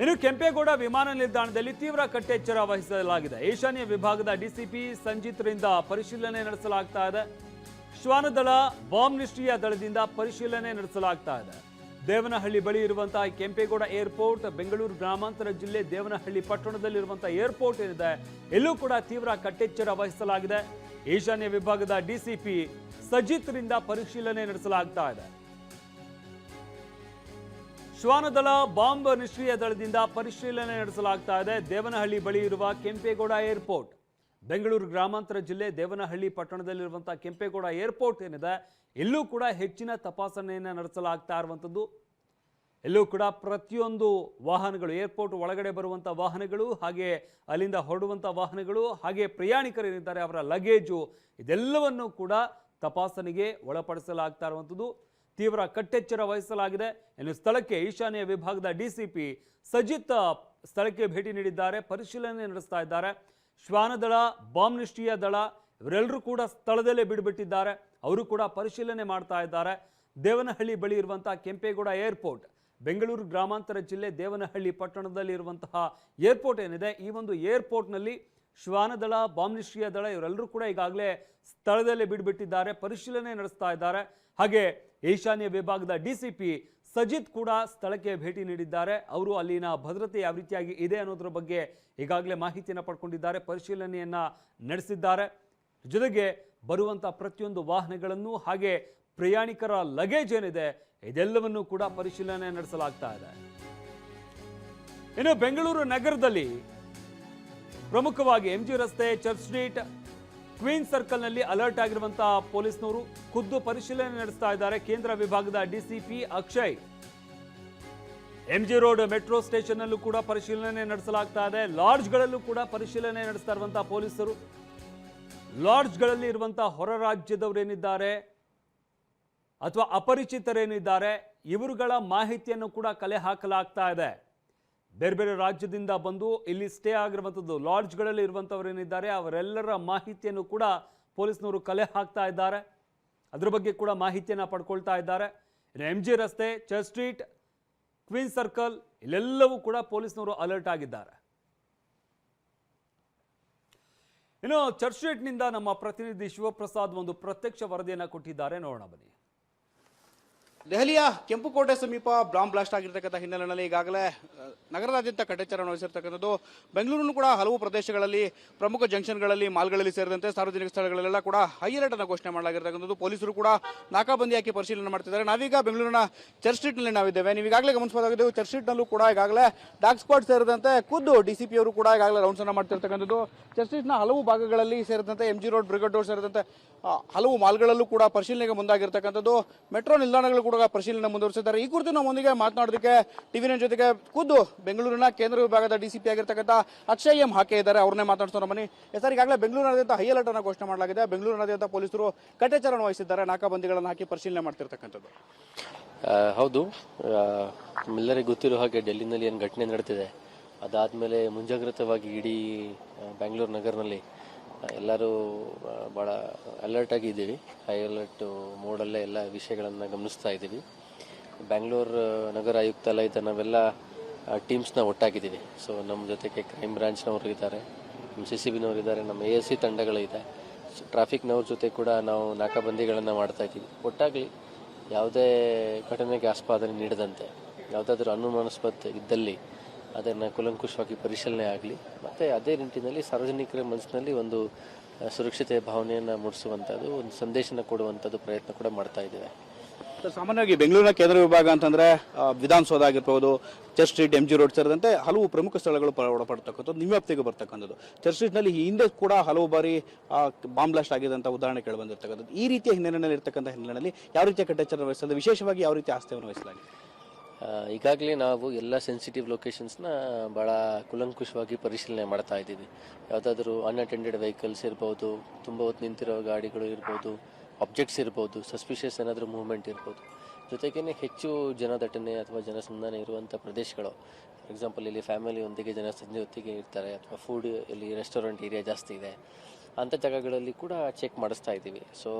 ಇನ್ನು ಕೆಂಪೇಗೌಡ ವಿಮಾನ ನಿಲ್ದಾಣದಲ್ಲಿ ತೀವ್ರ ಕಟ್ಟೆಚ್ಚರ ವಹಿಸಲಾಗಿದೆ. ಈಶಾನ್ಯ ವಿಭಾಗದ ಡಿಸಿಪಿ ಸಂಜಿತ್ರಿಂದ ಪರಿಶೀಲನೆ ನಡೆಸಲಾಗ್ತಾ ಇದೆ. ಶ್ವಾನದಳ ಬಾಂಬ್ ನಿಷ್ಕ್ರಿಯ ದಳದಿಂದ ಪರಿಶೀಲನೆ ನಡೆಸಲಾಗ್ತಾ ಇದೆ. ದೇವನಹಳ್ಳಿ ಬಳಿ ಇರುವಂತಹ ಕೆಂಪೇಗೌಡ ಏರ್ಪೋರ್ಟ್, ಬೆಂಗಳೂರು ಗ್ರಾಮಾಂತರ ಜಿಲ್ಲೆ ದೇವನಹಳ್ಳಿ ಪಟ್ಟಣದಲ್ಲಿರುವಂತಹ ಏರ್ಪೋರ್ಟ್ ಏನಿದೆ, ಎಲ್ಲೂ ಕೂಡ ತೀವ್ರ ಕಟ್ಟೆಚ್ಚರ ವಹಿಸಲಾಗಿದೆ. ಈಶಾನ್ಯ ವಿಭಾಗದ ಡಿಸಿಪಿ ಸಜಿತ್ರಿಂದ ಪರಿಶೀಲನೆ ನಡೆಸಲಾಗ್ತಾ ಇದೆ. ಶ್ವಾನದಳ ಬಾಂಬ್ ನಿಷ್ಕ್ರಿಯ ದಳದಿಂದ ಪರಿಶೀಲನೆ ನಡೆಸಲಾಗ್ತಾ ಇದೆ. ದೇವನಹಳ್ಳಿ ಬಳಿ ಇರುವ ಕೆಂಪೇಗೌಡ ಏರ್ಪೋರ್ಟ್, ಬೆಂಗಳೂರು ಗ್ರಾಮಾಂತರ ಜಿಲ್ಲೆ ದೇವನಹಳ್ಳಿ ಪಟ್ಟಣದಲ್ಲಿರುವಂತಹ ಕೆಂಪೇಗೌಡ ಏರ್ಪೋರ್ಟ್ ಏನಿದೆ, ಇಲ್ಲೂ ಕೂಡ ಹೆಚ್ಚಿನ ತಪಾಸಣೆಯನ್ನು ನಡೆಸಲಾಗ್ತಾ ಇರುವಂಥದ್ದು. ಎಲ್ಲೂ ಕೂಡ ಪ್ರತಿಯೊಂದು ವಾಹನಗಳು, ಏರ್ಪೋರ್ಟ್ ಒಳಗಡೆ ಬರುವಂಥ ವಾಹನಗಳು, ಹಾಗೆ ಅಲ್ಲಿಂದ ಹೊರಡುವಂಥ ವಾಹನಗಳು, ಹಾಗೆ ಪ್ರಯಾಣಿಕರೇನಿದ್ದಾರೆ ಅವರ ಲಗೇಜು, ಇದೆಲ್ಲವನ್ನು ಕೂಡ ತಪಾಸಣೆಗೆ ಒಳಪಡಿಸಲಾಗ್ತಾ ಇರುವಂಥದ್ದು. ತೀವ್ರ ಕಟ್ಟೆಚ್ಚರ ವಹಿಸಲಾಗಿದೆ. ಇನ್ನು ಸ್ಥಳಕ್ಕೆ ಈಶಾನ್ಯ ವಿಭಾಗದ ಡಿಸಿಪಿ ಸಜಿತ್ ಸ್ಥಳಕ್ಕೆ ಭೇಟಿ ನೀಡಿದ್ದಾರೆ, ಪರಿಶೀಲನೆ ನಡೆಸ್ತಾ ಇದ್ದಾರೆ. ಶ್ವಾನದಳ, ಬಾಂಬ್ ನಿಷ್ಕ್ರಿಯ ದಳ ಇವರೆಲ್ಲರೂ ಕೂಡ ಸ್ಥಳದಲ್ಲೇ ಬಿಡುಬಿಟ್ಟಿದ್ದಾರೆ, ಅವರು ಕೂಡ ಪರಿಶೀಲನೆ ಮಾಡ್ತಾ ಇದ್ದಾರೆ. ದೇವನಹಳ್ಳಿ ಬಳಿ ಇರುವಂತಹ ಕೆಂಪೇಗೌಡ ಏರ್ಪೋರ್ಟ್, ಬೆಂಗಳೂರು ಗ್ರಾಮಾಂತರ ಜಿಲ್ಲೆ ದೇವನಹಳ್ಳಿ ಪಟ್ಟಣದಲ್ಲಿ ಇರುವಂತಹ ಏರ್ಪೋರ್ಟ್ ಏನಿದೆ, ಈ ಒಂದು ಏರ್ಪೋರ್ಟ್ನಲ್ಲಿ ಶ್ವಾನದಳ, ಬಾಂಬ್ ನಿಷ್ಕ್ರಿಯ ದಳ ಇವರೆಲ್ಲರೂ ಕೂಡ ಈಗಾಗಲೇ ಸ್ಥಳದಲ್ಲೇ ಬಿಡುಬಿಟ್ಟಿದ್ದಾರೆ, ಪರಿಶೀಲನೆ ನಡೆಸ್ತಾ ಇದ್ದಾರೆ. ಹಾಗೆ ಈಶಾನ್ಯ ವಿಭಾಗದ ಡಿಸಿಪಿ ಸಜಿತ್ ಕೂಡ ಸ್ಥಳಕ್ಕೆ ಭೇಟಿ ನೀಡಿದ್ದಾರೆ. ಅವರು ಅಲ್ಲಿನ ಭದ್ರತೆ ಯಾವ ರೀತಿಯಾಗಿ ಇದೆ ಅನ್ನೋದ್ರ ಬಗ್ಗೆ ಈಗಾಗಲೇ ಮಾಹಿತಿಯನ್ನು ಪಡ್ಕೊಂಡಿದ್ದಾರೆ, ಪರಿಶೀಲನೆಯನ್ನ ನಡೆಸಿದ್ದಾರೆ. ಜೊತೆಗೆ ಬರುವಂಥ ಪ್ರತಿಯೊಂದು ವಾಹನಗಳನ್ನು, ಹಾಗೆ ಪ್ರಯಾಣಿಕರ ಲಗೇಜ್ ಏನಿದೆ, ಇದೆಲ್ಲವನ್ನೂ ಕೂಡ ಪರಿಶೀಲನೆ ನಡೆಸಲಾಗ್ತಾ ಇದೆ. ಇನ್ನು ಬೆಂಗಳೂರು ನಗರದಲ್ಲಿ ಪ್ರಮುಖವಾಗಿ ಎಂಜಿ ರಸ್ತೆ, ಚರ್ಚ್ ಸ್ಟ್ರೀಟ್, ಕ್ವೀನ್ ಸರ್ಕಲ್ನಲ್ಲಿ ಅಲರ್ಟ್ ಆಗಿರುವಂತಹ ಪೊಲೀಸ್ನವರು ಖುದ್ದು ಪರಿಶೀಲನೆ ನಡೆಸ್ತಾ ಇದ್ದಾರೆ. ಕೇಂದ್ರ ವಿಭಾಗದ DCP Akshay MG road metro station ಅಲ್ಲೂ ಕೂಡ ಪರಿಶೀಲನೆ ನಡೆಸಲಾಗ್ತಾ ಇದೆ. ಲಾಡ್ಜ್ಗಳಲ್ಲೂ ಕೂಡ ಪರಿಶೀಲನೆ ನಡೆಸ್ತಾ ಇರುವಂತಹ ಪೊಲೀಸರು, ಲಾಡ್ಜ್ಗಳಲ್ಲಿ ಇರುವಂತಹ ಹೊರ ರಾಜ್ಯದವರೇನಿದ್ದಾರೆ ಅಥವಾ ಅಪರಿಚಿತರೇನಿದ್ದಾರೆ, ಇವರುಗಳ ಮಾಹಿತಿಯನ್ನು ಕೂಡ ಕಲೆ ಹಾಕಲಾಗ್ತಾ ಇದೆ. ಬೇರೆ ಬೇರೆ ರಾಜ್ಯದಿಂದ ಬಂದು ಇಲ್ಲಿ ಸ್ಟೇ ಆಗಿರುವಂಥದ್ದು ಲಾಡ್ಜ್ಗಳಲ್ಲಿ ಇರುವಂಥವರೇನಿದ್ದಾರೆ ಅವರೆಲ್ಲರ ಮಾಹಿತಿಯನ್ನು ಕೂಡ ಪೊಲೀಸ್ನವರು ಕಲೆ ಹಾಕ್ತಾ ಇದ್ದಾರೆ. ಅದ್ರ ಬಗ್ಗೆ ಕೂಡ ಮಾಹಿತಿಯನ್ನು ಪಡ್ಕೊಳ್ತಾ ಇದ್ದಾರೆ. ಇನ್ನು ಎಂಜಿ ರಸ್ತೆ, ಚರ್ಚ್ ಸ್ಟ್ರೀಟ್, ಕ್ವೀನ್ ಸರ್ಕಲ್ ಇಲ್ಲೆಲ್ಲವೂ ಕೂಡ ಪೊಲೀಸ್ನವರು ಅಲರ್ಟ್ ಆಗಿದ್ದಾರೆ. ಇನ್ನು ಚರ್ಚ್ ಸ್ಟ್ರೀಟ್ನಿಂದ ನಮ್ಮ ಪ್ರತಿನಿಧಿ ಶಿವಪ್ರಸಾದ್ ಒಂದು ಪ್ರತ್ಯಕ್ಷ ವರದಿಯನ್ನು ಕೊಟ್ಟಿದ್ದಾರೆ, ನೋಡೋಣ ಬನ್ನಿ. ದೆಹಲಿಯ ಕೆಂಪುಕೋಟೆ ಸಮೀಪ ಬಾಂಬ್ ಬ್ಲಾಸ್ಟ್ ಆಗಿರ್ತಕ್ಕಂಥ ಹಿನ್ನೆಲೆಯಲ್ಲಿ ಈಗಾಗಲೇ ನಗರದಾದ್ಯಂತ ಕಟ್ಟೆಚ್ಚರ ವಹಿಸಿರ್ತಕ್ಕಂಥದ್ದು. ಬೆಂಗಳೂರಿನ ಕೂಡ ಹಲವು ಪ್ರದೇಶಗಳಲ್ಲಿ, ಪ್ರಮುಖ ಜಂಕ್ಷನ್ಗಳಲ್ಲಿ, ಮಾಲ್ಗಳಲ್ಲಿ ಸೇರಿದಂತೆ ಸಾರ್ವಜನಿಕ ಸ್ಥಳಗಳೆಲ್ಲ ಕೂಡ ಹೈ ಅಲರ್ಟ್ ಅನ್ನು ಘೋಷಣೆ ಮಾಡಲಾಗಿರ್ತಕ್ಕಂಥದ್ದು. ಪೊಲೀಸರು ಕೂಡ ನಾಕಾಬಂದಿ ಹಾಕಿ ಪರಿಶೀಲನೆ ಮಾಡ್ತಿದ್ದಾರೆ. ನಾವೀಗ ಬೆಂಗಳೂರಿನ ಚರ್ಚ್ ಸ್ಟ್ರೀಟ್ನಲ್ಲಿ ನಾವಿದ್ದೇವೆ. ನೀವು ಈಗಾಗಲೇ ಗಮನಿಸಬಹುದಾಗಿದ್ದು, ಚರ್ಚ್ ಸ್ಟ್ರೀಟ್ನಲ್ಲೂ ಕೂಡ ಈಗಾಗಲೇ ಡಾಗ್ ಸ್ಕ್ವಾಡ್ ಸೇರಿದಂತೆ ಖುದ್ದು ಡಿಸಿಪಿ ಅವರು ಕೂಡ ಈಗಾಗಲೇ ರೌಂಡ್ಸ್ ಅನ್ನು ಮಾಡ್ತಿರ್ತಕ್ಕಂಥದ್ದು. ಚರ್ಚ್ ಸ್ಟ್ರೀಟ್ನ ಹಲವು ಭಾಗಗಳಲ್ಲಿ ಸೇರಿದಂತೆ ಎಂಜಿ ರೋಡ್, ಬ್ರಿಗೇಡ್ ರೋಡ್ ಸೇರಿದಂತೆ ಹಲವು ಮಾಲ್ಗಳಲ್ಲೂ ಕೂಡ ಪರಿಶೀಲನೆಗೆ ಮುಂದಾಗಿರ್ತಕ್ಕಂಥದ್ದು. ಮೆಟ್ರೋ ನಿಲ್ದಾಣಗಳು ಕೂಡ ಪರಿಶೀಲನೆ ಮುಂದುವರಿಸಿದ್ದಾರೆ. ಈ ಕುರಿತು ನಮ್ಮೊಂದಿಗೆ ಮಾತನಾಡೋದಕ್ಕೆ ಟಿವಿ9 ಜೊತೆಗೆ ಖುದ್ದು ಬೆಂಗಳೂರಿನ ಕೇಂದ್ರ ವಿಭಾಗದ ಡಿಸಿಪಿ ಆಗಿರ್ತಕ್ಕಂಥ ಅಕ್ಷಯ್ ಎಂ ಹಾಕೆ ಇದ್ದಾರೆ. ಅವ್ರನ್ನೇ ಮಾತಾಡ್ಸೋಣ ಬನ್ನಿ. ಸರ್, ಈಗಾಗಲೇ ಬೆಂಗಳೂರಿನಾದ್ಯಂತ ಹೈ ಅಲರ್ಟ್ ಅನ್ನು ಘೋಷಣೆ ಮಾಡಲಾಗಿದೆ. ಬೆಂಗಳೂರಿನಾದ್ಯಂತ ಪೊಲೀಸರು ಕಟ್ಟೆಚ್ಚರ ವಹಿಸಿದ್ದಾರೆ, ನಾಕಾಬಂದಿಗಳನ್ನು ಹಾಕಿ ಪರಿಶೀಲನೆ ಮಾಡ್ತಿರ್ತಕ್ಕಂಥದ್ದು. ಹೌದು, ಎಲ್ಲರಿಗೂ ಗೊತ್ತಿರೋ ಹಾಗೆ ಡೆಲ್ಲಿನಲ್ಲಿ ಏನು ಘಟನೆ ನಡೆದಿದೆ, ಅದಾದಮೇಲೆ ಮುಂಜಾಗ್ರತವಾಗಿ ಇಡೀ ಬೆಂಗಳೂರು ನಗರನಲ್ಲಿ ಎಲ್ಲರೂ ಭಾಳ ಅಲರ್ಟ್ ಆಗಿದ್ದೀವಿ. ಹೈ ಅಲರ್ಟ್ ಮೋಡಲ್ಲೇ ಎಲ್ಲ ವಿಷಯಗಳನ್ನು ಗಮನಿಸ್ತಾ ಇದ್ದೀವಿ. ಬೆಂಗಳೂರು ನಗರ ಆಯುಕ್ತಾಲಯದ ನಾವೆಲ್ಲ ಟೀಮ್ಸ್ನ ಒಟ್ಟಾಗಿದ್ದೀವಿ. ಸೊ ನಮ್ಮ ಜೊತೆಗೆ ಕ್ರೈಮ್ ಬ್ರಾಂಚ್ನವರು ಇದ್ದಾರೆ, ನಮ್ಮ CCBನವರು ಇದ್ದಾರೆ, ನಮ್ಮ ASC ತಂಡಗಳಿದೆ, ಟ್ರಾಫಿಕ್ನವ್ರ ಜೊತೆ ಕೂಡ ನಾವು ನಾಕಾಬಂದಿಗಳನ್ನು ಮಾಡ್ತಾ ಇದ್ದೀವಿ. ಒಟ್ಟಾಗಿ ಯಾವುದೇ ಘಟನೆಗೆ ಆಸ್ಪದ ನೀಡದಂತೆ, ಯಾವುದಾದ್ರೂ ಅನುಮಾನಾಸ್ಪದ ಇದ್ದಲ್ಲಿ ಅದನ್ನು ಕೂಲಂಕುಷವಾಗಿ ಪರಿಶೀಲನೆ ಆಗಲಿ, ಮತ್ತು ಅದೇ ನಿಟ್ಟಿನಲ್ಲಿ ಸಾರ್ವಜನಿಕರ ಮನಸ್ಸಿನಲ್ಲಿ ಒಂದು ಸುರಕ್ಷತೆಯ ಭಾವನೆಯನ್ನು ಮೂಡಿಸುವಂಥದ್ದು, ಒಂದು ಸಂದೇಶನ ಕೊಡುವಂಥದ್ದು ಪ್ರಯತ್ನ ಕೂಡ ಮಾಡ್ತಾ ಇದ್ದೇವೆ. ಸಾಮಾನ್ಯವಾಗಿ ಬೆಂಗಳೂರಿನ ಕೇಂದ್ರ ವಿಭಾಗ ಅಂತಂದ್ರೆ ವಿಧಾನಸೌಧ ಆಗಿರ್ಬೋದು, ಚರ್ಚ್ ಸ್ಟ್ರೀಟ್, ಎಂಜಿ ರೋಡ್ ಸೇರಿದಂತೆ ಹಲವು ಪ್ರಮುಖ ಸ್ಥಳಗಳು ಒಳಪಡ್ತಕ್ಕಂಥದ್ದು, ನಿಮ್ಮ ವ್ಯಾಪ್ತಿಗೆ ಬರ್ತಕ್ಕಂಥದ್ದು. ಚರ್ಚ್ ಸ್ಟ್ರೀಟ್ನಲ್ಲಿ ಹಿಂದೆ ಕೂಡ ಹಲವು ಬಾರಿ ಬಾಂಬ್ ಬ್ಲಾಸ್ಟ್ ಆಗಿದೆ ಅಂತ ಉದಾಹರಣೆ ಕೇಳಿ ಬಂದಿರತಕ್ಕಂಥದ್ದು. ಈ ರೀತಿಯ ಹಿನ್ನೆಲೆಯಲ್ಲಿ ಇರ್ತಕ್ಕಂಥ ಹಿನ್ನೆಲೆಯಲ್ಲಿ ಯಾವ ರೀತಿಯ ಕಟ್ಟೆಚ್ಚರ ವಹಿಸಲು, ವಿಶೇಷವಾಗಿ ಯಾವ ರೀತಿಯ ಆಸ್ತಿಯನ್ನು ವಹಿಸಲಾಗಿದೆ? ಈಗಾಗಲೇ ನಾವು ಎಲ್ಲ ಸೆನ್ಸಿಟಿವ್ ಲೊಕೇಶನ್ಸ್ನ ಭಾಳ ಕೂಲಂಕುಷವಾಗಿ ಪರಿಶೀಲನೆ ಮಾಡ್ತಾ ಇದ್ದೀವಿ. ಯಾವುದಾದ್ರೂ ಅನ್ಅಟೆಂಡೆಡ್ ವೆಹಿಕಲ್ಸ್ ಇರ್ಬೋದು, ತುಂಬ ಹೊತ್ತು ನಿಂತಿರೋ ಗಾಡಿಗಳು ಇರ್ಬೋದು, ಆಬ್ಜೆಕ್ಟ್ಸ್ ಇರ್ಬೋದು, ಸಸ್ಪಿಷಿಯಸ್ ಏನಾದರೂ ಮೂವ್ಮೆಂಟ್ ಇರ್ಬೋದು, ಜೊತೆಗೇ ಹೆಚ್ಚು ಜನದಟ್ಟಣೆ ಅಥವಾ ಜನಸಂದಣಿ ಇರುವಂಥ ಪ್ರದೇಶಗಳು, ಫಾರ್ ಎಕ್ಸಾಂಪಲ್ ಇಲ್ಲಿ ಫ್ಯಾಮಿಲಿಯೊಂದಿಗೆ ಜನ ಸಂಜೆ ಹೊತ್ತಿಗೆ ಇರ್ತಾರೆ, ಅಥವಾ ಫುಡ್ ಇಲ್ಲಿ ರೆಸ್ಟೋರೆಂಟ್ ಏರಿಯಾ ಜಾಸ್ತಿ ಇದೆ, ಅಂಥ ಜಾಗಗಳಲ್ಲಿ ಕೂಡ ಚೆಕ್ ಮಾಡಿಸ್ತಾ ಇದ್ದೀವಿ. ಸೊ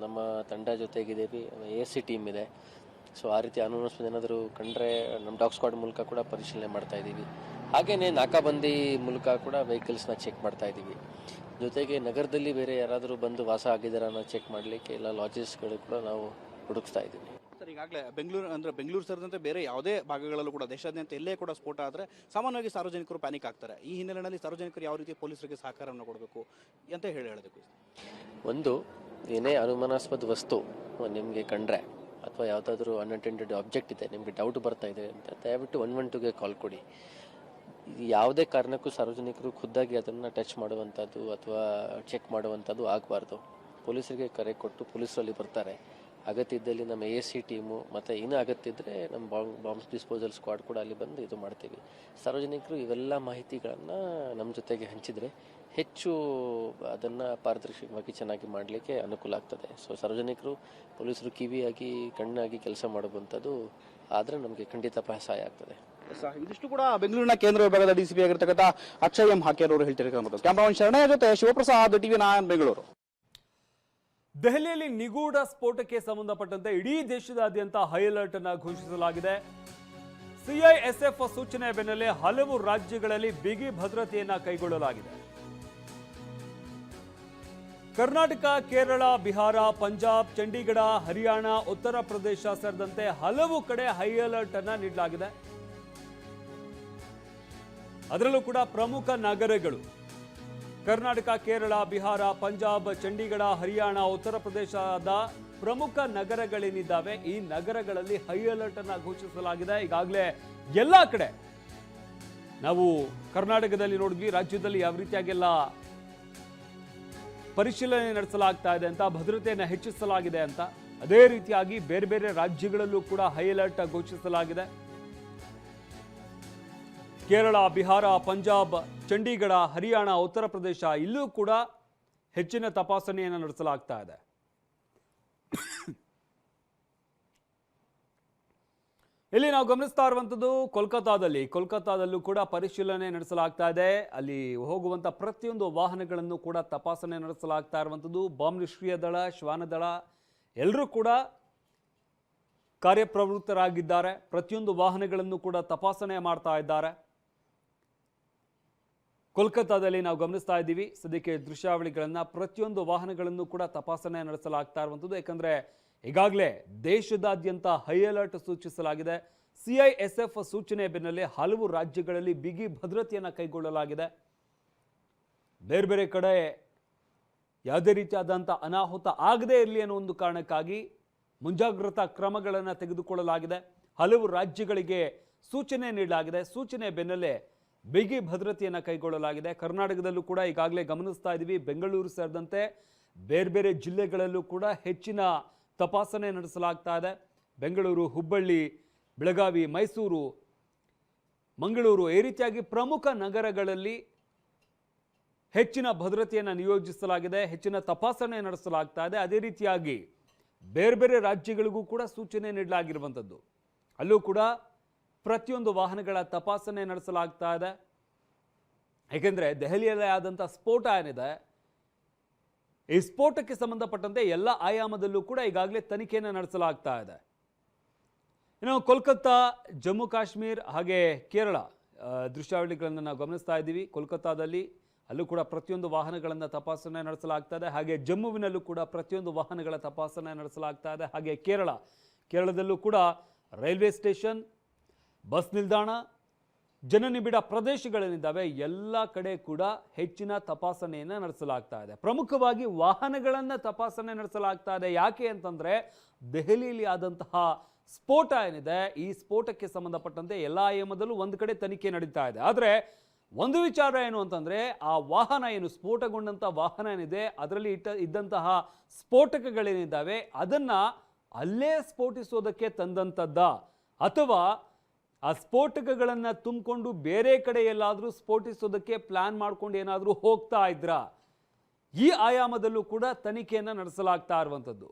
ನಮ್ಮ ತಂಡ ಜೊತೆಗಿದ್ದೀವಿ, ASC ಟೀಮ್ ಇದೆ, ಸೊ ಆ ರೀತಿ ಅನುಮಾನಾಸ್ಪದ ಏನಾದರೂ ಕಂಡ್ರೆ ನಮ್ಮ ಡಾಗ್ ಸ್ಕ್ವಾಡ್ ಮೂಲಕ ಕೂಡ ಪರಿಶೀಲನೆ ಮಾಡ್ತಾ ಇದ್ದೀವಿ. ಹಾಗೆಯೇ ನಾಕಾಬಂದಿ ಮೂಲಕ ಕೂಡ ವೆಹಿಕಲ್ಸ್ನ ಚೆಕ್ ಮಾಡ್ತಾ ಇದ್ದೀವಿ. ಜೊತೆಗೆ ನಗರದಲ್ಲಿ ಬೇರೆ ಯಾರಾದರೂ ಬಂದು ವಾಸ ಆಗಿದ್ದಾರ ಅನ್ನೋ ಚೆಕ್ ಮಾಡಲಿಕ್ಕೆ ಎಲ್ಲ ಲಾಡ್ಜಸ್ಗಳು ಕೂಡ ನಾವು ಹುಡುಕ್ತಾ ಇದ್ದೀವಿ. ಸರ್, ಈಗಾಗಲೇ ಬೆಂಗಳೂರು ಸೇರಿದಂತೆ ಬೇರೆ ಯಾವುದೇ ಭಾಗಗಳಲ್ಲೂ ಕೂಡ ದೇಶಾದ್ಯಂತ ಎಲ್ಲೇ ಕೂಡ ಸ್ಫೋಟ ಆದರೆ ಸಾಮಾನ್ಯವಾಗಿ ಸಾರ್ವಜನಿಕರು ಪ್ಯಾನಿಕ್ ಆಗ್ತಾರೆ. ಈ ಹಿನ್ನೆಲೆಯಲ್ಲಿ ಸಾರ್ವಜನಿಕರು ಯಾವ ರೀತಿ ಪೊಲೀಸರಿಗೆ ಸಹಕಾರವನ್ನು ಕೊಡಬೇಕು ಅಂತ ಹೇಳಬೇಕು. ಒಂದು, ಏನೇ ಅನುಮಾನಾಸ್ಪದ ವಸ್ತು ನಿಮಗೆ ಕಂಡ್ರೆ ಅಥವಾ ಯಾವುದಾದ್ರೂ ಅನ್ಅಟೆಂಡೆಡ್ ಆಬ್ಜೆಕ್ಟ್ ಇದೆ, ನಿಮಗೆ ಡೌಟ್ ಬರ್ತಾ ಇದೆ ಅಂತ ದಯವಿಟ್ಟು 112ಗೆ ಕಾಲ್ ಕೊಡಿ. ಯಾವುದೇ ಕಾರಣಕ್ಕೂ ಸಾರ್ವಜನಿಕರು ಖುದ್ದಾಗಿ ಅದನ್ನು ಟಚ್ ಮಾಡುವಂಥದ್ದು ಅಥವಾ ಚೆಕ್ ಮಾಡುವಂಥದ್ದು ಆಗಬಾರ್ದು. ಪೊಲೀಸರಿಗೆ ಕರೆ ಕೊಟ್ಟು ಪೊಲೀಸರಲ್ಲಿ ಬರ್ತಾರೆ. ಅಗತ್ಯ ಇದ್ದಲ್ಲಿ ನಮ್ಮ ASC ಟೀಮು ಮತ್ತು ಇನ್ನೂ ಅಗತ್ಯ ಇದ್ದರೆ ನಮ್ಮ ಬಾಂಬ್ಸ್ ಡಿಸ್ಪೋಸಲ್ ಸ್ಕ್ವಾಡ್ ಕೂಡ ಅಲ್ಲಿ ಬಂದು ಇದು ಮಾಡ್ತೀವಿ. ಸಾರ್ವಜನಿಕರು ಇವೆಲ್ಲ ಮಾಹಿತಿಗಳನ್ನು ನಮ್ಮ ಜೊತೆಗೆ ಹಂಚಿದರೆ ಹೆಚ್ಚು ಅದನ್ನು ಪಾರದರ್ಶಕವಾಗಿ ಚೆನ್ನಾಗಿ ಮಾಡಲಿಕ್ಕೆ ಅನುಕೂಲ ಆಗ್ತದೆ. ಸೊ ಸಾರ್ವಜನಿಕರು ಪೊಲೀಸರು ಕಿವಿಯಾಗಿ ಕಣ್ಣಾಗಿ ಕೆಲಸ ಮಾಡುವಂಥದ್ದು ಆದರೆ ನಮಗೆ ಖಂಡಿತ ಸಹಾಯ ಆಗ್ತದೆ. ಇದಿಷ್ಟು ಕೂಡ ಬೆಂಗಳೂರಿನ ಕೇಂದ್ರ ವಿಭಾಗದ DCP ಆಗಿರ್ತಕ್ಕಂಥ ಅಕ್ಷಯ್ ಎಂ ಹಾಕೇರ್ ಅವರು ಹೇಳ್ತಿರ್ತಕ್ಕಂಥದ್ದು. ಕ್ಯಾಮರಾಮನ್ ಶರಣಯ್ಯ ಜೊತೆ ಶಿವಪ್ರಸಾದ್, TV9 ಬೆಂಗಳೂರು. ದೆಹಲಿಯಲ್ಲಿ ನಿಗೂಢ ಸ್ಫೋಟಕ್ಕೆ ಸಂಬಂಧಪಟ್ಟಂತೆ ಇಡೀ ದೇಶದಾದ್ಯಂತ ಹೈ ಅಲರ್ಟ್ ಅನ್ನು ಘೋಷಿಸಲಾಗಿದೆ. CISF ಸೂಚನೆ ಬೆನ್ನಲ್ಲೇ ಹಲವು ರಾಜ್ಯಗಳಲ್ಲಿ ಬಿಗಿ ಭದ್ರತೆಯನ್ನ ಕೈಗೊಳ್ಳಲಾಗಿದೆ. ಕರ್ನಾಟಕ, ಕೇರಳ, ಬಿಹಾರ, ಪಂಜಾಬ್, ಚಂಡೀಗಢ, ಹರಿಯಾಣ, ಉತ್ತರ ಪ್ರದೇಶ ಸೇರಿದಂತೆ ಹಲವು ಕಡೆ ಹೈ ಅಲರ್ಟ್ ಅನ್ನ ನೀಡಲಾಗಿದೆ. ಅದರಲ್ಲೂ ಕೂಡ ಪ್ರಮುಖ ನಗರಗಳು ಕರ್ನಾಟಕ, ಕೇರಳ, ಬಿಹಾರ, ಪಂಜಾಬ್, ಚಂಡೀಗಢ, ಹರಿಯಾಣ, ಉತ್ತರ ಪ್ರದೇಶದ ಪ್ರಮುಖ ನಗರಗಳೇನಿದ್ದಾವೆ ಈ ನಗರಗಳಲ್ಲಿ ಹೈ ಅಲರ್ಟ್ ಅನ್ನ ಘೋಷಿಸಲಾಗಿದೆ. ಈಗಾಗಲೇ ಎಲ್ಲ ಕಡೆ ನಾವು ಕರ್ನಾಟಕದಲ್ಲಿ ನೋಡಿದ್ವಿ, ರಾಜ್ಯದಲ್ಲಿ ಯಾವ ರೀತಿಯಾಗೆಲ್ಲ ಪರಿಶೀಲನೆ ನಡೆಸಲಾಗ್ತಾ ಇದೆ ಅಂತ, ಭದ್ರತೆಯನ್ನು ಹೆಚ್ಚಿಸಲಾಗಿದೆ ಅಂತ, ಅದೇ ರೀತಿಯಾಗಿ ಬೇರೆ ಬೇರೆ ರಾಜ್ಯಗಳಲ್ಲೂ ಕೂಡ ಹೈ ಅಲರ್ಟ್ ಘೋಷಿಸಲಾಗಿದೆ. ಕೇರಳ, ಬಿಹಾರ, ಪಂಜಾಬ್, ಚಂಡೀಗಢ, ಹರಿಯಾಣ, ಉತ್ತರ ಪ್ರದೇಶ ಇಲ್ಲೂ ಕೂಡ ಹೆಚ್ಚಿನ ತಪಾಸಣೆಯನ್ನು ನಡೆಸಲಾಗ್ತಾ ಇದೆ. ಇಲ್ಲಿ ನಾವು ಗಮನಿಸ್ತಾ ಇರುವಂಥದ್ದು ಕೋಲ್ಕತ್ತಾದಲ್ಲೂ ಕೂಡ ಪರಿಶೀಲನೆ ನಡೆಸಲಾಗ್ತಾ ಇದೆ. ಅಲ್ಲಿ ಹೋಗುವಂಥ ಪ್ರತಿಯೊಂದು ವಾಹನಗಳನ್ನು ಕೂಡ ತಪಾಸಣೆ ನಡೆಸಲಾಗ್ತಾ ಇರುವಂಥದ್ದು. ಬಾಂಬ್ ನಿಷ್ಕ್ರಿಯ ದಳ, ಶ್ವಾನದಳ ಎಲ್ಲರೂ ಕೂಡ ಕಾರ್ಯಪ್ರವೃತ್ತರಾಗಿದ್ದಾರೆ. ಪ್ರತಿಯೊಂದು ವಾಹನಗಳನ್ನು ಕೂಡ ತಪಾಸಣೆ ಮಾಡ್ತಾ ಇದ್ದಾರೆ. ಕೋಲ್ಕತ್ತಾದಲ್ಲಿ ನಾವು ಗಮನಿಸ್ತಾ ಇದ್ದೀವಿ ಸದ್ಯಕ್ಕೆ ದೃಶ್ಯಾವಳಿಗಳನ್ನು. ಪ್ರತಿಯೊಂದು ವಾಹನಗಳನ್ನು ಕೂಡ ತಪಾಸಣೆ ನಡೆಸಲಾಗ್ತಾ ಇರುವಂಥದ್ದು. ಯಾಕಂದರೆ ಈಗಾಗಲೇ ದೇಶದಾದ್ಯಂತ ಹೈ ಅಲರ್ಟ್ ಸೂಚಿಸಲಾಗಿದೆ. CISF ಸೂಚನೆ ಬೆನ್ನಲ್ಲೇ ಹಲವು ರಾಜ್ಯಗಳಲ್ಲಿ ಬಿಗಿ ಭದ್ರತೆಯನ್ನು ಕೈಗೊಳ್ಳಲಾಗಿದೆ. ಬೇರೆ ಬೇರೆ ಕಡೆ ಯಾವುದೇ ರೀತಿಯಾದಂಥ ಅನಾಹುತ ಆಗದೇ ಇರಲಿ ಅನ್ನೋ ಒಂದು ಕಾರಣಕ್ಕಾಗಿ ಮುಂಜಾಗ್ರತಾ ಕ್ರಮಗಳನ್ನು ತೆಗೆದುಕೊಳ್ಳಲಾಗಿದೆ. ಹಲವು ರಾಜ್ಯಗಳಿಗೆ ಸೂಚನೆ ನೀಡಲಾಗಿದೆ. ಸೂಚನೆ ಬೆನ್ನಲ್ಲೇ ಬಿಗಿ ಭದ್ರತೆಯನ್ನು ಕೈಗೊಳ್ಳಲಾಗಿದೆ. ಕರ್ನಾಟಕದಲ್ಲೂ ಕೂಡ ಈಗಾಗಲೇ ಗಮನಿಸ್ತಾ ಇದ್ದೀವಿ, ಬೆಂಗಳೂರು ಸೇರಿದಂತೆ ಬೇರೆ ಬೇರೆ ಜಿಲ್ಲೆಗಳಲ್ಲೂ ಕೂಡ ಹೆಚ್ಚಿನ ತಪಾಸಣೆ ನಡೆಸಲಾಗ್ತಾ ಇದೆ. ಬೆಂಗಳೂರು, ಹುಬ್ಬಳ್ಳಿ, ಬೆಳಗಾವಿ, ಮೈಸೂರು, ಮಂಗಳೂರು ಈ ರೀತಿಯಾಗಿ ಪ್ರಮುಖ ನಗರಗಳಲ್ಲಿ ಹೆಚ್ಚಿನ ಭದ್ರತೆಯನ್ನು ನಿಯೋಜಿಸಲಾಗಿದೆ. ಹೆಚ್ಚಿನ ತಪಾಸಣೆ ನಡೆಸಲಾಗ್ತಾ ಇದೆ. ಅದೇ ರೀತಿಯಾಗಿ ಬೇರೆ ಬೇರೆ ರಾಜ್ಯಗಳಿಗೂ ಕೂಡ ಸೂಚನೆ ನೀಡಲಾಗಿರುವಂಥದ್ದು. ಅಲ್ಲೂ ಕೂಡ ಪ್ರತಿಯೊಂದು ವಾಹನಗಳ ತಪಾಸಣೆ ನಡೆಸಲಾಗ್ತಾ ಇದೆ. ಏಕೆಂದರೆ ದೆಹಲಿಯಲ್ಲೇ ಆದಂಥ ಸ್ಫೋಟ ಏನಿದೆ, ಈ ಸ್ಫೋಟಕ್ಕೆ ಸಂಬಂಧಪಟ್ಟಂತೆ ಎಲ್ಲ ಆಯಾಮದಲ್ಲೂ ಕೂಡ ಈಗಾಗಲೇ ತನಿಖೆಯನ್ನು ನಡೆಸಲಾಗ್ತಾ ಇದೆ. ಇನ್ನು ಕೋಲ್ಕತ್ತಾ, ಜಮ್ಮು ಕಾಶ್ಮೀರ್ ಹಾಗೆ ಕೇರಳ ದೃಶ್ಯಾವಳಿಗಳನ್ನು ನಾವು ಗಮನಿಸ್ತಾ ಇದ್ದೀವಿ. ಕೋಲ್ಕತ್ತಾದಲ್ಲಿ ಅಲ್ಲೂ ಕೂಡ ಪ್ರತಿಯೊಂದು ವಾಹನಗಳನ್ನು ತಪಾಸಣೆ ನಡೆಸಲಾಗ್ತಾ ಇದೆ. ಹಾಗೆ ಜಮ್ಮುವಿನಲ್ಲೂ ಕೂಡ ಪ್ರತಿಯೊಂದು ವಾಹನಗಳ ತಪಾಸಣೆ ನಡೆಸಲಾಗ್ತಾ ಇದೆ. ಹಾಗೆ ಕೇರಳದಲ್ಲೂ ಕೂಡ ರೈಲ್ವೆ ಸ್ಟೇಷನ್, ಬಸ್ ನಿಲ್ದಾಣ, ಜನನಿಬಿಡ ಪ್ರದೇಶಗಳೇನಿದ್ದಾವೆ ಎಲ್ಲ ಕಡೆ ಕೂಡ ಹೆಚ್ಚಿನ ತಪಾಸಣೆಯನ್ನು ನಡೆಸಲಾಗ್ತಾ ಇದೆ. ಪ್ರಮುಖವಾಗಿ ವಾಹನಗಳನ್ನು ತಪಾಸಣೆ ನಡೆಸಲಾಗ್ತಾ ಇದೆ. ಯಾಕೆ ಅಂತಂದರೆ ದೆಹಲಿಯಲ್ಲಿ ಆದಂತಹ ಸ್ಫೋಟ ಏನಿದೆ, ಈ ಸ್ಫೋಟಕ್ಕೆ ಸಂಬಂಧಪಟ್ಟಂತೆ ಎಲ್ಲ ಆಯಾಮದಲ್ಲೂ ಒಂದು ಕಡೆ ತನಿಖೆ ನಡೀತಾ ಇದೆ. ಆದರೆ ಒಂದು ವಿಚಾರ ಏನು ಅಂತಂದರೆ, ಆ ವಾಹನ ಏನು ಸ್ಫೋಟಗೊಂಡಂಥ ವಾಹನ ಏನಿದೆ ಅದರಲ್ಲಿ ಇದ್ದಂತಹ ಸ್ಫೋಟಕಗಳೇನಿದ್ದಾವೆ ಅದನ್ನು ಅಲ್ಲೇ ಸ್ಫೋಟಿಸೋದಕ್ಕೆ ತಂದಂಥದ್ದ, ಅಥವಾ ಆ ಸ್ಫೋಟಕಗಳನ್ನು ತುಂಬಿಕೊಂಡು ಬೇರೆ ಕಡೆ ಎಲ್ಲಾದರೂ ಸ್ಫೋಟಿಸೋದಕ್ಕೆ ಪ್ಲಾನ್ ಮಾಡ್ಕೊಂಡು ಏನಾದರೂ ಹೋಗ್ತಾ ಇದ್ರಾ, ಈ ಆಯಾಮದಲ್ಲೂ ಕೂಡ ತನಿಖೆಯನ್ನು ನಡೆಸಲಾಗ್ತಾ ಇರುವಂಥದ್ದು.